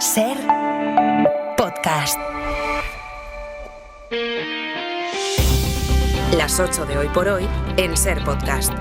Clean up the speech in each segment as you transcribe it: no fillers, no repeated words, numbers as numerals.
Ser Podcast. Las 8 de Hoy por Hoy en Ser Podcast.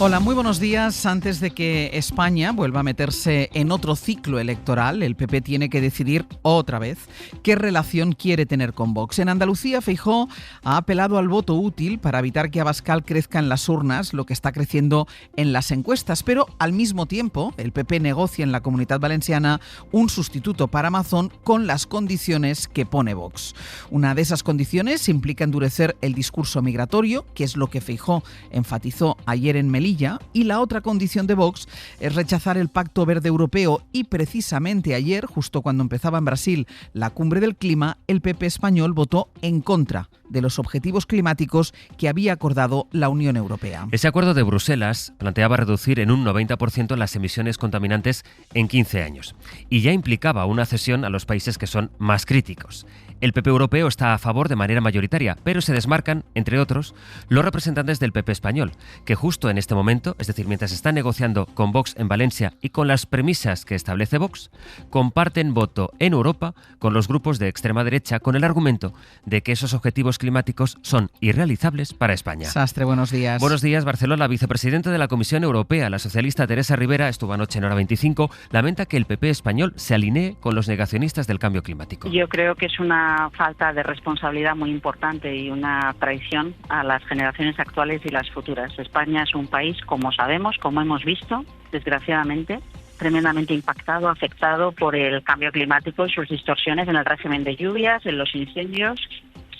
Hola, muy buenos días. Antes de que España vuelva a meterse en otro ciclo electoral, el PP tiene que decidir otra vez qué relación quiere tener con Vox. En Andalucía, Feijóo ha apelado al voto útil para evitar que Abascal crezca en las urnas, lo que está creciendo en las encuestas. Pero al mismo tiempo, el PP negocia en la Comunidad Valenciana un sustituto para Mazón con las condiciones que pone Vox. Una de esas condiciones implica endurecer el discurso migratorio, que es lo que Feijóo enfatizó ayer en Melilla, y la otra condición de Vox es rechazar el Pacto Verde Europeo, y precisamente ayer, justo cuando empezaba en Brasil la cumbre del clima, el PP español votó en contra de los objetivos climáticos que había acordado la Unión Europea. Ese acuerdo de Bruselas planteaba reducir en un 90% las emisiones contaminantes en 15 años y ya implicaba una cesión a los países que son más críticos. El PP europeo está a favor de manera mayoritaria, pero se desmarcan, entre otros, los representantes del PP español, que justo en este momento, es decir, mientras están negociando con Vox en Valencia y con las premisas que establece Vox, comparten voto en Europa con los grupos de extrema derecha con el argumento de que esos objetivos climáticos son irrealizables para España. Sastre, buenos días. Buenos días, Barcelona. La vicepresidenta de la Comisión Europea, la socialista Teresa Rivera, estuvo anoche en Hora 25, lamenta que el PP español se alinee con los negacionistas del cambio climático. Yo creo que es una falta de responsabilidad muy importante y una traición a las generaciones actuales y las futuras. España es un país, como sabemos, como hemos visto, desgraciadamente, tremendamente impactado, afectado por el cambio climático y sus distorsiones en el régimen de lluvias, en los incendios.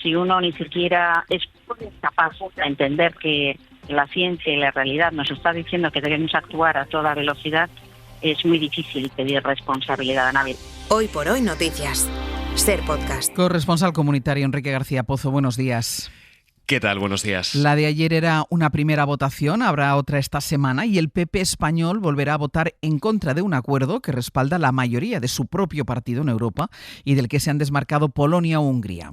Si uno ni siquiera es capaz de entender que la ciencia y la realidad nos está diciendo que debemos actuar a toda velocidad, es muy difícil pedir responsabilidad a nadie. Hoy por Hoy Noticias. Ser Podcast. Corresponsal comunitario Enrique García Pozo, buenos días. ¿Qué tal? Buenos días. La de ayer era una primera votación, habrá otra esta semana y el PP español volverá a votar en contra de un acuerdo que respalda la mayoría de su propio partido en Europa y del que se han desmarcado Polonia o Hungría.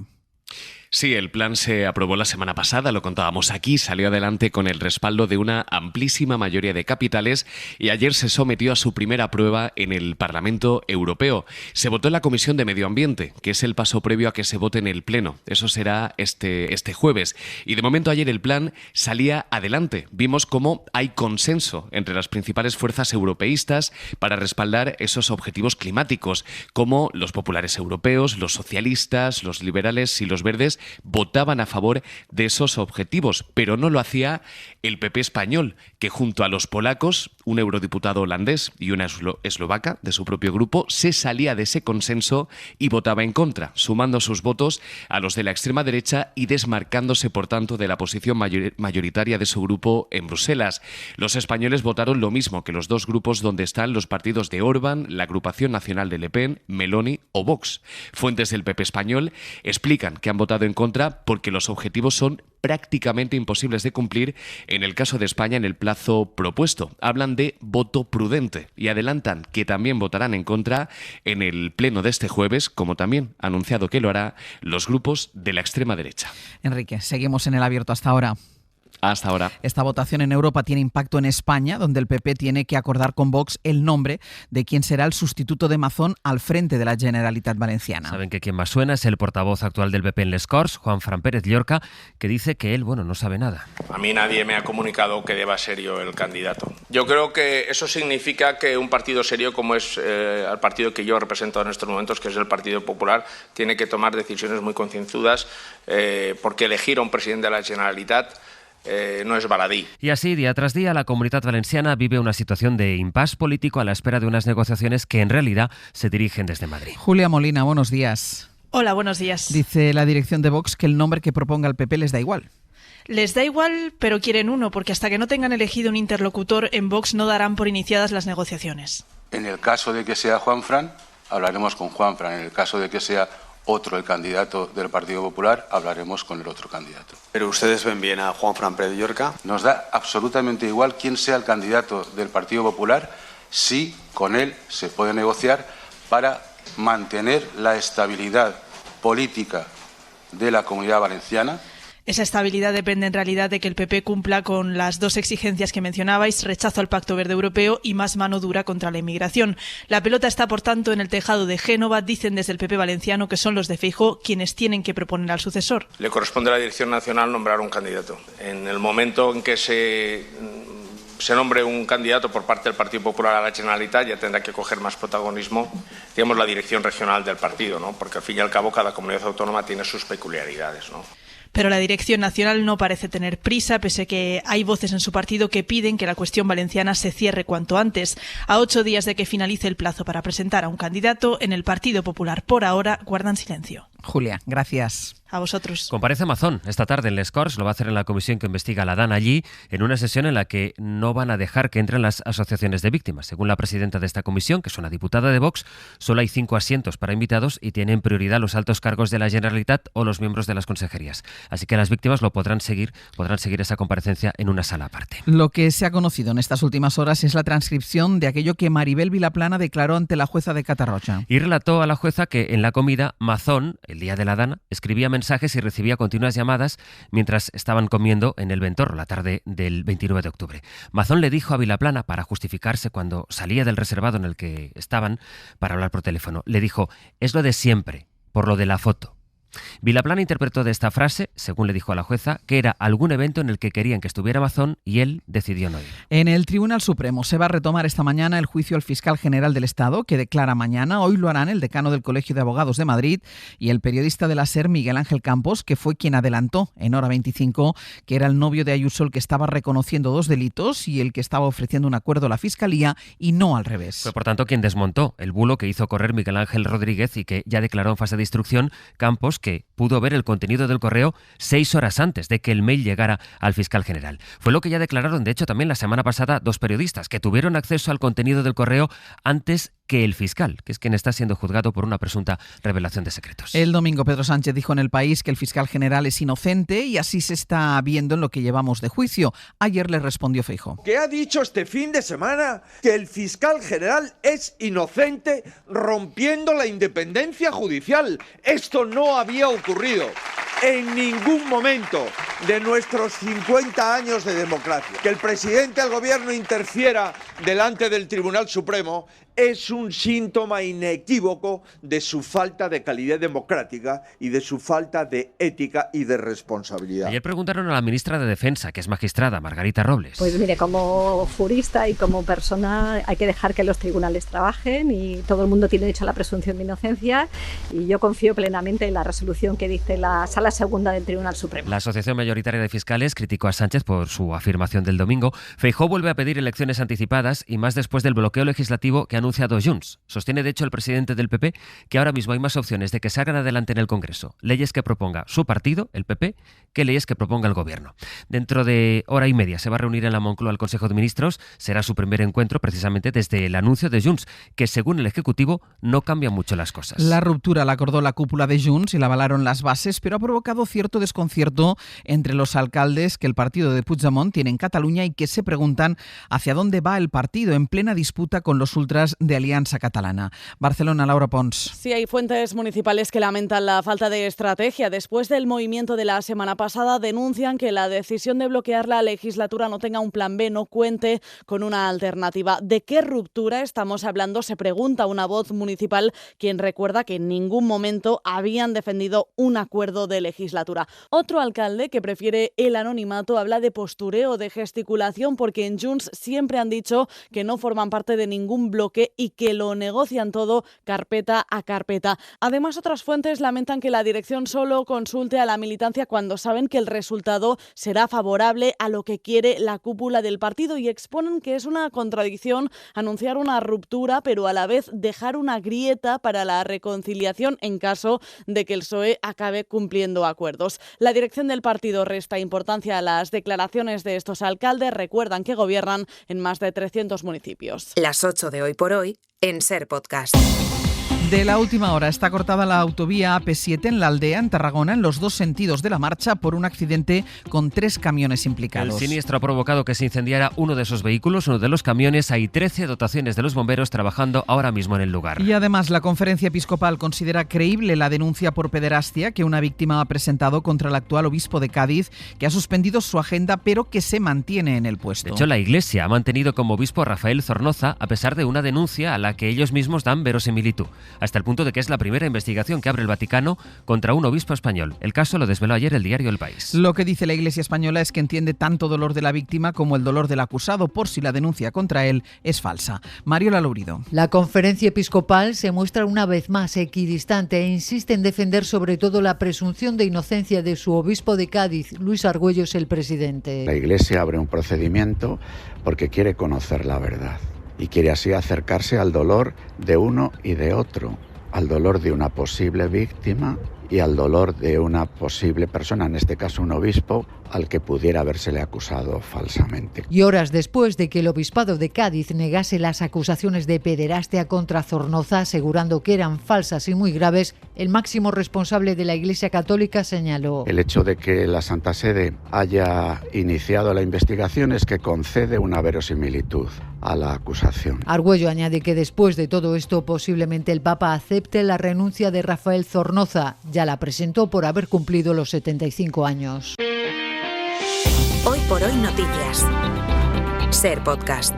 Sí, el plan se aprobó la semana pasada, lo contábamos aquí, salió adelante con el respaldo de una amplísima mayoría de capitales y ayer se sometió a su primera prueba en el Parlamento Europeo. Se votó en la Comisión de Medio Ambiente, que es el paso previo a que se vote en el Pleno. Eso será este jueves. Y de momento ayer el plan salía adelante. Vimos cómo hay consenso entre las principales fuerzas europeístas para respaldar esos objetivos climáticos, como los populares europeos, los socialistas, los liberales y los verdes votaban a favor de esos objetivos, pero no lo hacía el PP español, que junto a los polacos, un eurodiputado holandés y una eslovaca de su propio grupo, se salía de ese consenso y votaba en contra, sumando sus votos a los de la extrema derecha y desmarcándose, por tanto, de la posición mayoritaria de su grupo en Bruselas. Los españoles votaron lo mismo que los dos grupos donde están los partidos de Orbán, la Agrupación Nacional de Le Pen, Meloni o Vox. Fuentes del PP español explican que han votado en contra porque los objetivos son prácticamente imposibles de cumplir en el caso de España en el plazo propuesto. Hablan de voto prudente y adelantan que también votarán en contra en el pleno de este jueves, como también ha anunciado que lo hará los grupos de la extrema derecha. Enrique, seguimos en el abierto hasta ahora. Hasta ahora. Esta votación en Europa tiene impacto en España, donde el PP tiene que acordar con Vox el nombre de quien será el sustituto de Mazón al frente de la Generalitat Valenciana. Saben que quien más suena es el portavoz actual del PP en Les Corts, Juanfran Pérez Llorca, que dice que él, no sabe nada. A mí nadie me ha comunicado que deba ser yo el candidato. Yo creo que eso significa que un partido serio como es el partido que yo represento en estos momentos, que es el Partido Popular, tiene que tomar decisiones muy concienzudas porque elegir a un presidente de la Generalitat no es baladí. Y así, día tras día, la Comunitat Valenciana vive una situación de impasse político a la espera de unas negociaciones que en realidad se dirigen desde Madrid. Julia Molina, buenos días. Hola, buenos días. Dice la dirección de Vox que el nombre que proponga el PP les da igual. Les da igual, pero quieren uno, porque hasta que no tengan elegido un interlocutor en Vox no darán por iniciadas las negociaciones. En el caso de que sea Juanfran, hablaremos con Juanfran. En el caso de que sea otro el candidato del Partido Popular, hablaremos con el otro candidato. ¿Pero ustedes ven bien a Juanfran Pérez Llorca? Nos da absolutamente igual quién sea el candidato del Partido Popular, si con él se puede negociar para mantener la estabilidad política de la Comunidad Valenciana. Esa estabilidad depende en realidad de que el PP cumpla con las dos exigencias que mencionabais, rechazo al Pacto Verde Europeo y más mano dura contra la inmigración. La pelota está, por tanto, en el tejado de Génova. Dicen desde el PP valenciano que son los de Feijóo quienes tienen que proponer al sucesor. Le corresponde a la Dirección Nacional nombrar un candidato. En el momento en que se nombre un candidato por parte del Partido Popular a la Generalitat, ya tendrá que coger más protagonismo, digamos, la dirección regional del partido, ¿no? Porque al fin y al cabo cada comunidad autónoma tiene sus peculiaridades, ¿no? Pero la Dirección Nacional no parece tener prisa, pese a que hay voces en su partido que piden que la cuestión valenciana se cierre cuanto antes. A 8 días de que finalice el plazo para presentar a un candidato, en el Partido Popular por ahora guardan silencio. Julia, gracias. A vosotros. Comparece Mazón esta tarde en Les Corts, lo va a hacer en la comisión que investiga la DAN allí, en una sesión en la que no van a dejar que entren las asociaciones de víctimas. Según la presidenta de esta comisión, que es una diputada de Vox, solo hay 5 asientos para invitados y tienen prioridad los altos cargos de la Generalitat o los miembros de las consejerías. Así que las víctimas lo podrán seguir esa comparecencia en una sala aparte. Lo que se ha conocido en estas últimas horas es la transcripción de aquello que Maribel Vilaplana declaró ante la jueza de Catarroja. Y relató a la jueza que en la comida Mazón, el día de la DAN, escribía mensajes y recibía continuas llamadas mientras estaban comiendo en el Ventorro la tarde del 29 de octubre. Mazón le dijo a Vilaplana, para justificarse cuando salía del reservado en el que estaban para hablar por teléfono, le dijo: es lo de siempre, por lo de la foto. Vilaplana interpretó de esta frase, según le dijo a la jueza, que era algún evento en el que querían que estuviera Mazón y él decidió no ir. En el Tribunal Supremo se va a retomar esta mañana el juicio al fiscal general del Estado, que declara mañana. Hoy lo harán el decano del Colegio de Abogados de Madrid y el periodista de la SER, Miguel Ángel Campos, que fue quien adelantó en Hora 25 que era el novio de Ayuso el que estaba reconociendo 2 delitos y el que estaba ofreciendo un acuerdo a la Fiscalía y no al revés. Fue por tanto quien desmontó el bulo que hizo correr Miguel Ángel Rodríguez y que ya declaró en fase de instrucción Campos, que pudo ver el contenido del correo 6 horas antes de que el mail llegara al fiscal general. Fue lo que ya declararon, de hecho, también la semana pasada 2 periodistas que tuvieron acceso al contenido del correo antes que el fiscal, que es quien está siendo juzgado por una presunta revelación de secretos. El domingo Pedro Sánchez dijo en El País que el fiscal general es inocente y así se está viendo en lo que llevamos de juicio. Ayer le respondió Feijóo. Que ha dicho este fin de semana que el fiscal general es inocente, rompiendo la independencia judicial. Esto no había ocurrido en ningún momento de nuestros 50 años de democracia. Que el presidente del gobierno interfiera delante del Tribunal Supremo es un síntoma inequívoco de su falta de calidad democrática y de su falta de ética y de responsabilidad. Ayer preguntaron a la ministra de Defensa, que es magistrada, Margarita Robles. Pues mire, como jurista y como persona hay que dejar que los tribunales trabajen y todo el mundo tiene derecho a la presunción de inocencia y yo confío plenamente en la resolución que dice la Sala Segunda del Tribunal Supremo. La Asociación Mayoritaria de Fiscales criticó a Sánchez por su afirmación del domingo. Feijóo vuelve a pedir elecciones anticipadas y más después del bloqueo legislativo que ha anunciado Junts. Sostiene, de hecho, el presidente del PP que ahora mismo hay más opciones de que salgan adelante en el Congreso leyes que proponga su partido, el PP, que leyes que proponga el Gobierno. Dentro de hora y media se va a reunir en la Moncloa el Consejo de Ministros. Será su primer encuentro precisamente desde el anuncio de Junts, que según el Ejecutivo no cambian mucho las cosas. La ruptura la acordó la cúpula de Junts y la avalaron las bases, pero ha provocado cierto desconcierto entre los alcaldes que el partido de Puigdemont tiene en Cataluña y que se preguntan hacia dónde va el partido en plena disputa con los ultras de Alianza Catalana. Barcelona, Laura Pons. Sí, hay fuentes municipales que lamentan la falta de estrategia. Después del movimiento de la semana pasada, denuncian que la decisión de bloquear la legislatura no tenga un plan B, no cuente con una alternativa. ¿De qué ruptura estamos hablando?, se pregunta una voz municipal, quien recuerda que en ningún momento habían defendido un acuerdo de legislatura. Otro alcalde, que prefiere el anonimato, habla de postureo, de gesticulación, porque en Junts siempre han dicho que no forman parte de ningún bloque y que lo negocian todo carpeta a carpeta. Además, otras fuentes lamentan que la dirección solo consulte a la militancia cuando saben que el resultado será favorable a lo que quiere la cúpula del partido y exponen que es una contradicción anunciar una ruptura pero a la vez dejar una grieta para la reconciliación en caso de que el PSOE acabe cumpliendo acuerdos. La dirección del partido resta importancia a las declaraciones de estos alcaldes. Recuerdan que gobiernan en más de 300 municipios. Las 8 de Hoy por Hoy en SER Podcast. De la última hora, está cortada la autovía AP7 en La Aldea, en Tarragona, en los dos sentidos de la marcha por un accidente con 3 camiones implicados. El siniestro ha provocado que se incendiara uno de esos vehículos, uno de los camiones. Hay 13 dotaciones de los bomberos trabajando ahora mismo en el lugar. Y además, la Conferencia Episcopal considera creíble la denuncia por pederastia que una víctima ha presentado contra el actual obispo de Cádiz, que ha suspendido su agenda, pero que se mantiene en el puesto. De hecho, la Iglesia ha mantenido como obispo a Rafael Zornoza, a pesar de una denuncia a la que ellos mismos dan verosimilitud, hasta el punto de que es la primera investigación que abre el Vaticano contra un obispo español. El caso lo desveló ayer el diario El País. Lo que dice la Iglesia española es que entiende tanto dolor de la víctima como el dolor del acusado por si la denuncia contra él es falsa. Mariola Lourido. La Conferencia Episcopal se muestra una vez más equidistante e insiste en defender sobre todo la presunción de inocencia de su obispo de Cádiz, Luis Argüello, el presidente. La Iglesia abre un procedimiento porque quiere conocer la verdad y quiere así acercarse al dolor de uno y de otro, al dolor de una posible víctima y al dolor de una posible persona, en este caso un obispo, al que pudiera habérsele acusado falsamente. Y horas después de que el obispado de Cádiz negase las acusaciones de pederastia contra Zornoza, asegurando que eran falsas y muy graves, el máximo responsable de la Iglesia Católica señaló: el hecho de que la Santa Sede haya iniciado la investigación es que concede una verosimilitud a la acusación. Argüello añade que después de todo esto posiblemente el Papa acepte la renuncia de Rafael Zornoza. Ya la presentó por haber cumplido los 75 años. Hoy por hoy noticias. Ser Podcast.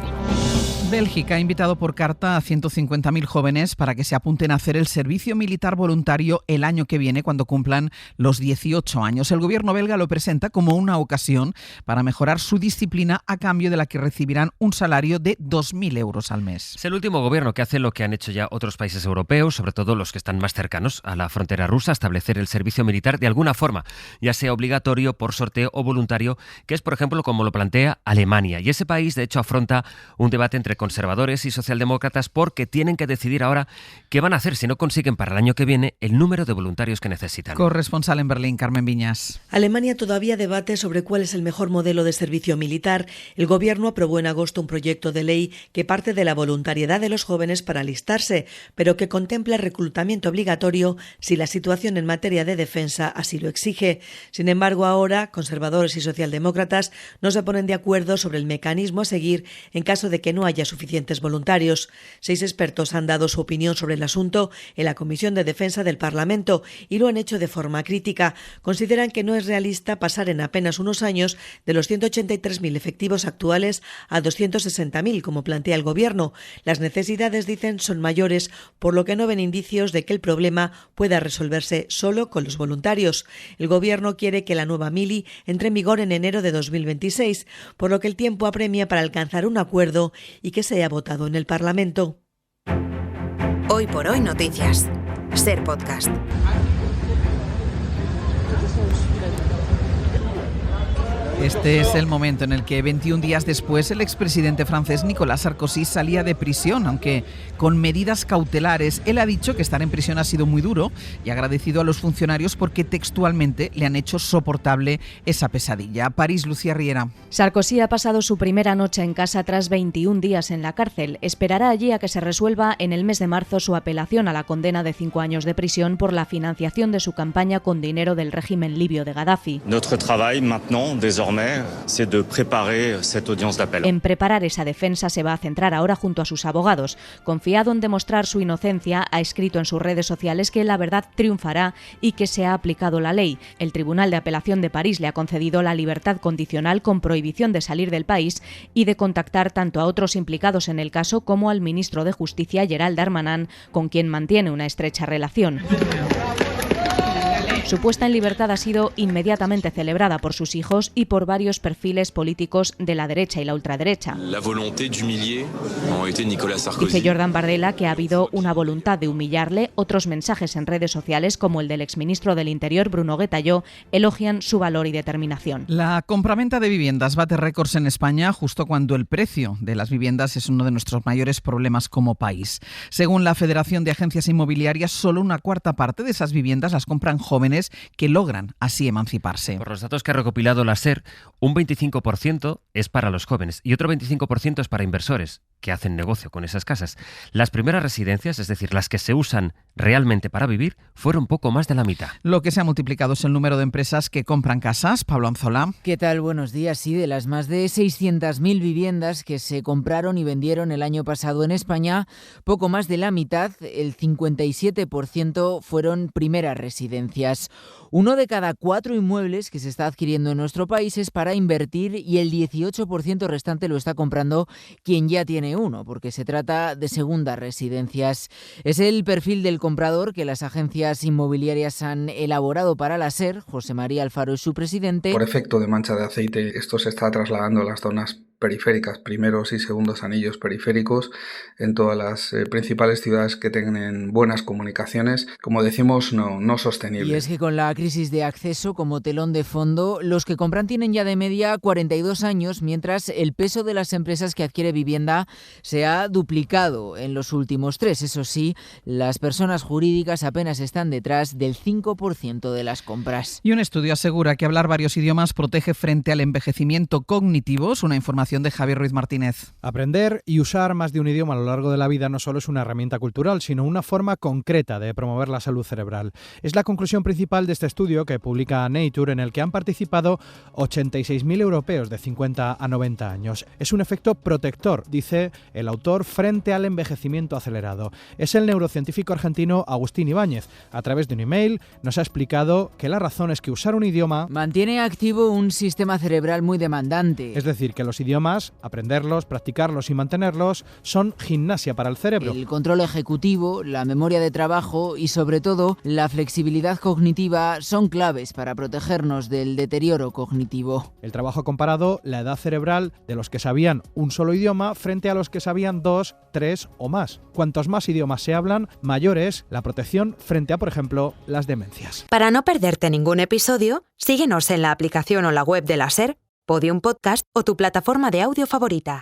Bélgica ha invitado por carta a 150.000 jóvenes para que se apunten a hacer el servicio militar voluntario el año que viene, cuando cumplan los 18 años. El gobierno belga lo presenta como una ocasión para mejorar su disciplina, a cambio de la que recibirán un salario de 2.000 euros al mes. Es el último gobierno que hace lo que han hecho ya otros países europeos, sobre todo los que están más cercanos a la frontera rusa: establecer el servicio militar de alguna forma, ya sea obligatorio, por sorteo o voluntario, que es, por ejemplo, como lo plantea Alemania. Y ese país, de hecho, afronta un debate entre conservadores y socialdemócratas porque tienen que decidir ahora qué van a hacer si no consiguen para el año que viene el número de voluntarios que necesitan. Corresponsal en Berlín, Carmen Viñas. Alemania todavía debate sobre cuál es el mejor modelo de servicio militar. El gobierno aprobó en agosto un proyecto de ley que parte de la voluntariedad de los jóvenes para alistarse, pero que contempla el reclutamiento obligatorio si la situación en materia de defensa así lo exige. Sin embargo, ahora conservadores y socialdemócratas no se ponen de acuerdo sobre el mecanismo a seguir en caso de que no haya suficientes voluntarios. 6 expertos han dado su opinión sobre el asunto en la Comisión de Defensa del Parlamento y lo han hecho de forma crítica. Consideran que no es realista pasar en apenas unos años de los 183.000 efectivos actuales a 260.000, como plantea el Gobierno. Las necesidades, dicen, son mayores, por lo que no ven indicios de que el problema pueda resolverse solo con los voluntarios. El Gobierno quiere que la nueva mili entre en vigor en enero de 2026, por lo que el tiempo apremia para alcanzar un acuerdo y que sea votado en el Parlamento. Hoy por hoy noticias. Ser Podcast. Este es el momento en el que 21 días después el expresidente francés Nicolas Sarkozy salía de prisión, aunque con medidas cautelares. Él ha dicho que estar en prisión ha sido muy duro y ha agradecido a los funcionarios porque textualmente le han hecho soportable esa pesadilla. París, Lucía Riera. Sarkozy ha pasado su primera noche en casa tras 21 días en la cárcel. Esperará allí a que se resuelva en el mes de marzo su apelación a la condena de 5 años de prisión por la financiación de su campaña con dinero del régimen libio de Gaddafi. Notre travail maintenant, désormais, c'est de préparer cette audience d'appel. En preparar esa defensa se va a centrar ahora junto a sus abogados. Confiado en demostrar su inocencia, ha escrito en sus redes sociales que la verdad triunfará y que se ha aplicado la ley. El Tribunal de Apelación de París le ha concedido la libertad condicional con prohibición de salir del país y de contactar tanto a otros implicados en el caso como al ministro de Justicia, Gérald Darmanin, con quien mantiene una estrecha relación. Su puesta en libertad ha sido inmediatamente celebrada por sus hijos y por varios perfiles políticos de la derecha y la ultraderecha. La volonté d'humilier a été Nicolas Sarkozy. Dice Jordan Bardella que ha habido una voluntad de humillarle. Otros mensajes en redes sociales, como el del exministro del Interior, Bruno Guettalló, elogian su valor y determinación. La compraventa de viviendas bate récords en España justo cuando el precio de las viviendas es uno de nuestros mayores problemas como país. Según la Federación de Agencias Inmobiliarias, solo una cuarta parte de esas viviendas las compran jóvenes que logran así emanciparse. Por los datos que ha recopilado la SER, un 25% es para los jóvenes y otro 25% es para inversores. que hacen negocio con esas casas. Las primeras residencias, es decir, las que se usan realmente para vivir, fueron poco más de la mitad. Lo que se ha multiplicado es el número de empresas que compran casas. Pablo Anzola. ¿Qué tal? Buenos días. Sí, de las más de 600.000 viviendas que se compraron y vendieron el año pasado en España, poco más de la mitad, el 57%, fueron primeras residencias. 1 de cada 4 inmuebles que se está adquiriendo en nuestro país es para invertir y el 18% restante lo está comprando quien ya tiene uno, porque se trata de segundas residencias. Es el perfil del comprador que las agencias inmobiliarias han elaborado para la SER. José María Alfaro es su presidente. Por efecto de mancha de aceite, esto se está trasladando a las zonas periféricas, primeros y segundos anillos periféricos, en todas las principales ciudades que tienen buenas comunicaciones, como decimos, no sostenibles. Y es que con la crisis de acceso como telón de fondo, los que compran tienen ya de media 42 años, mientras el peso de las empresas que adquiere vivienda se ha duplicado en los últimos 3. Eso sí, las personas jurídicas apenas están detrás del 5% de las compras. Y un estudio asegura que hablar varios idiomas protege frente al envejecimiento cognitivo. Es una información de Javier Ruiz Martínez. Aprender y usar más de un idioma a lo largo de la vida no solo es una herramienta cultural, sino una forma concreta de promover la salud cerebral. Es la conclusión principal de este estudio que publica Nature, en el que han participado 86.000 europeos de 50 a 90 años. Es un efecto protector, dice el autor, frente al envejecimiento acelerado. Es el neurocientífico argentino Agustín Ibáñez. A través de un email nos ha explicado que la razón es que usar un idioma mantiene activo un sistema cerebral muy demandante. Es decir, que los idiomas, aprenderlos, practicarlos y mantenerlos, son gimnasia para el cerebro. El control ejecutivo, la memoria de trabajo y, sobre todo, la flexibilidad cognitiva son claves para protegernos del deterioro cognitivo. El trabajo ha comparado la edad cerebral de los que sabían un solo idioma frente a los que sabían 2, 3 o más. Cuantos más idiomas se hablan, mayor es la protección frente a, por ejemplo, las demencias. Para no perderte ningún episodio, síguenos en la aplicación o la web de la SER, Podium Podcast o tu plataforma de audio favorita.